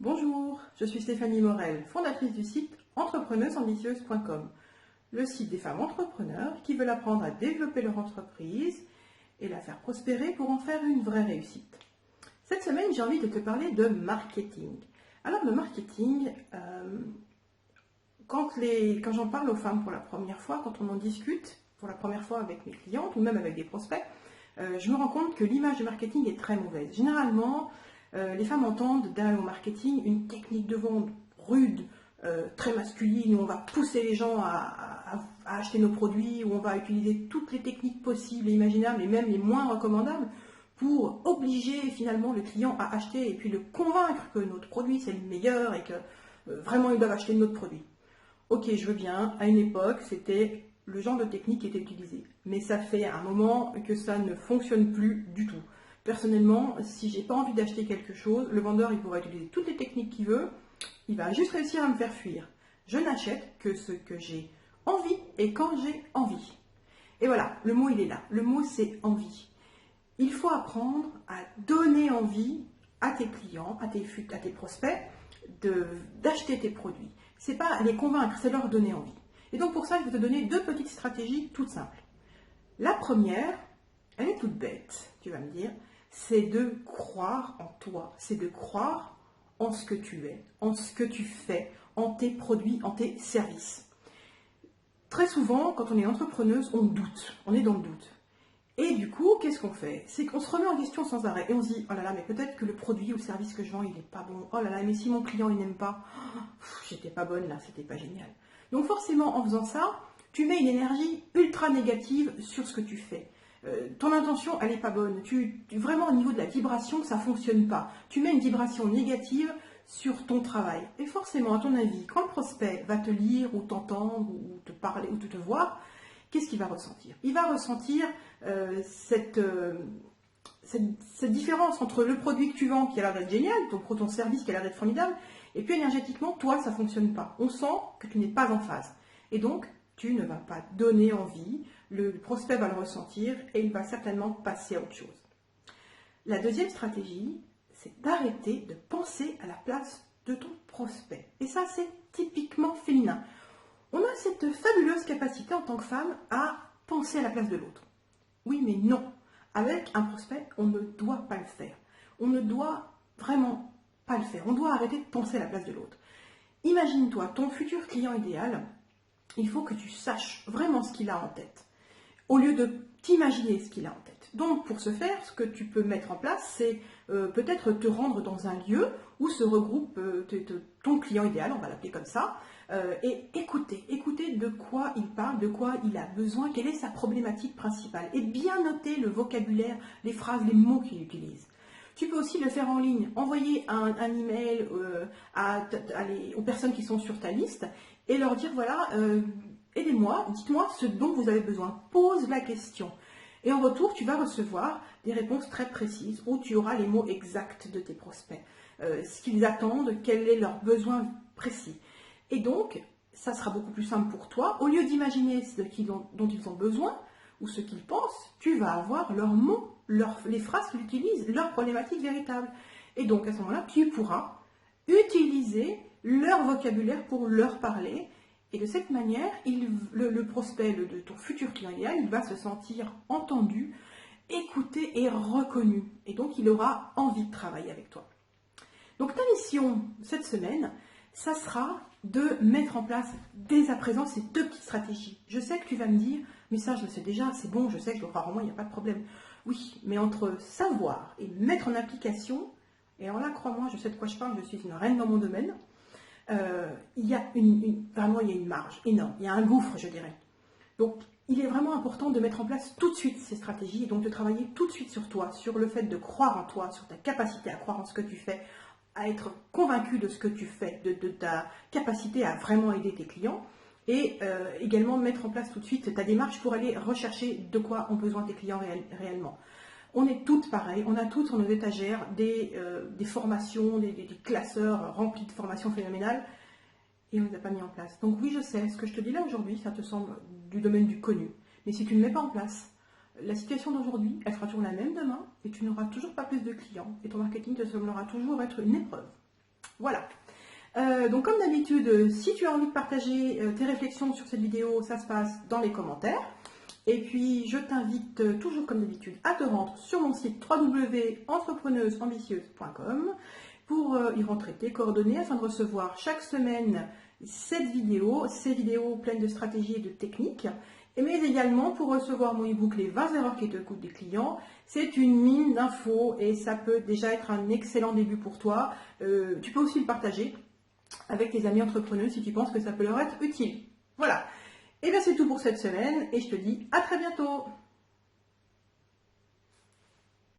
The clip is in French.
Bonjour, je suis Stéphanie Morel, fondatrice du site entrepreneuseambitieuse.com, le site des femmes entrepreneurs qui veulent apprendre à développer leur entreprise et la faire prospérer pour en faire une vraie réussite. Cette semaine, j'ai envie de te parler de marketing. Alors, le marketing, quand j'en parle aux femmes pour la première fois, quand on en discute pour la première fois avec mes clientes ou même avec des prospects, je me rends compte que l'image du marketing est très mauvaise. Généralement, les femmes entendent derrière le marketing une technique de vente rude, très masculine, où on va pousser les gens à acheter nos produits, où on va utiliser toutes les techniques possibles et imaginables, et même les moins recommandables, pour obliger finalement le client à acheter et puis le convaincre que notre produit c'est le meilleur et que vraiment ils doivent acheter notre produit. Ok, je veux bien, à une époque c'était le genre de technique qui était utilisé, mais ça fait un moment que ça ne fonctionne plus du tout. Personnellement, si j'ai pas envie d'acheter quelque chose, le vendeur il pourra utiliser toutes les techniques qu'il veut, il va juste réussir à me faire fuir. Je n'achète que ce que j'ai envie et quand j'ai envie. Et voilà, le mot il est là. Le mot c'est envie. Il faut apprendre à donner envie à tes clients, à tes prospects, d'acheter tes produits. C'est pas les convaincre, c'est leur donner envie. Et donc pour ça, je vais te donner deux petites stratégies toutes simples. La première, elle est toute bête, tu vas me dire, c'est de croire en toi, c'est de croire en ce que tu es, en ce que tu fais, en tes produits, en tes services. Très souvent, quand on est entrepreneuse, on doute, on est dans le doute. Et du coup, qu'est-ce qu'on fait? C'est qu'on se remet en question sans arrêt et on se dit, oh là là, mais peut-être que le produit ou le service que je vends, il n'est pas bon. Oh là là, mais si mon client, il n'aime pas, j'étais pas bonne là, c'était pas génial. Donc forcément, en faisant ça, tu mets une énergie ultra négative sur ce que tu fais. Ton intention, elle n'est pas bonne. Vraiment, au niveau de la vibration, ça ne fonctionne pas. Tu mets une vibration négative sur ton travail. Et forcément, à ton avis, quand le prospect va te lire ou t'entendre ou te parler ou te voir, qu'est-ce qu'il va ressentir? Il va ressentir cette différence entre le produit que tu vends qui a l'air d'être génial, ton service qui a l'air d'être formidable, et puis énergétiquement, toi, ça ne fonctionne pas. On sent que tu n'es pas en phase. Et donc, tu ne vas pas donner envie, le prospect va le ressentir et il va certainement passer à autre chose. La deuxième stratégie, c'est d'arrêter de penser à la place de ton prospect. Et ça, c'est typiquement féminin. On a cette fabuleuse capacité en tant que femme à penser à la place de l'autre. Oui, mais non. Avec un prospect, on ne doit pas le faire. On ne doit vraiment pas le faire. On doit arrêter de penser à la place de l'autre. Imagine-toi, ton futur client idéal, il faut que tu saches vraiment ce qu'il a en tête, au lieu de t'imaginer ce qu'il a en tête. Donc, pour ce faire, ce que tu peux mettre en place, c'est peut-être te rendre dans un lieu où se regroupe ton client idéal, on va l'appeler comme ça, et écouter de quoi il parle, de quoi il a besoin, quelle est sa problématique principale, et bien noter le vocabulaire, les phrases, les mots qu'il utilise. Tu peux aussi le faire en ligne, envoyer un email aux personnes qui sont sur ta liste et leur dire voilà, aidez-moi, dites-moi ce dont vous avez besoin, pose la question. Et en retour, tu vas recevoir des réponses très précises où tu auras les mots exacts de tes prospects, ce qu'ils attendent, quel est leur besoin précis. Et donc, ça sera beaucoup plus simple pour toi. Au lieu d'imaginer ce dont ils ont besoin ou ce qu'ils pensent, tu vas avoir leurs mots, les phrases qu'ils utilisent, leurs problématiques véritables. Et donc, à ce moment-là, tu pourras utiliser leur vocabulaire pour leur parler. Et de cette manière, le prospect de ton futur client idéal, il va se sentir entendu, écouté et reconnu. Et donc, il aura envie de travailler avec toi. Donc, ta mission cette semaine, ça sera de mettre en place dès à présent ces deux petites stratégies. Je sais que tu vas me dire, mais ça je le sais déjà, c'est bon, je sais que je dois croire en moi, il n'y a pas de problème. Oui, mais entre savoir et mettre en application, et alors là, crois-moi, je sais de quoi je parle, je suis une reine dans mon domaine, il y a vraiment il y a une marge énorme, il y a un gouffre, je dirais. Donc, il est vraiment important de mettre en place tout de suite ces stratégies, et donc de travailler tout de suite sur toi, sur le fait de croire en toi, sur ta capacité à croire en ce que tu fais, à être convaincu de ce que tu fais, de ta capacité à vraiment aider tes clients, et également mettre en place tout de suite ta démarche pour aller rechercher de quoi ont besoin tes clients réellement. On est toutes pareilles, on a toutes sur nos étagères des formations, des classeurs remplis de formations phénoménales, et on ne les a pas mis en place. Donc oui, je sais, ce que je te dis là aujourd'hui, ça te semble du domaine du connu, mais si tu ne mets pas en place, la situation d'aujourd'hui, elle sera toujours la même demain et tu n'auras toujours pas plus de clients et ton marketing te semblera toujours être une épreuve. Voilà. Donc comme d'habitude, si tu as envie de partager tes réflexions sur cette vidéo, ça se passe dans les commentaires. Et puis je t'invite toujours comme d'habitude à te rendre sur mon site www.entrepreneusambitieuse.com pour y rentrer tes coordonnées afin de recevoir chaque semaine ces vidéos pleines de stratégies et de techniques. Mais également pour recevoir mon e-book Les 20 erreurs qui te coûtent des clients. C'est une mine d'infos et ça peut déjà être un excellent début pour toi. Tu peux aussi le partager avec tes amis entrepreneurs si tu penses que ça peut leur être utile. Voilà. Et bien c'est tout pour cette semaine et je te dis à très bientôt.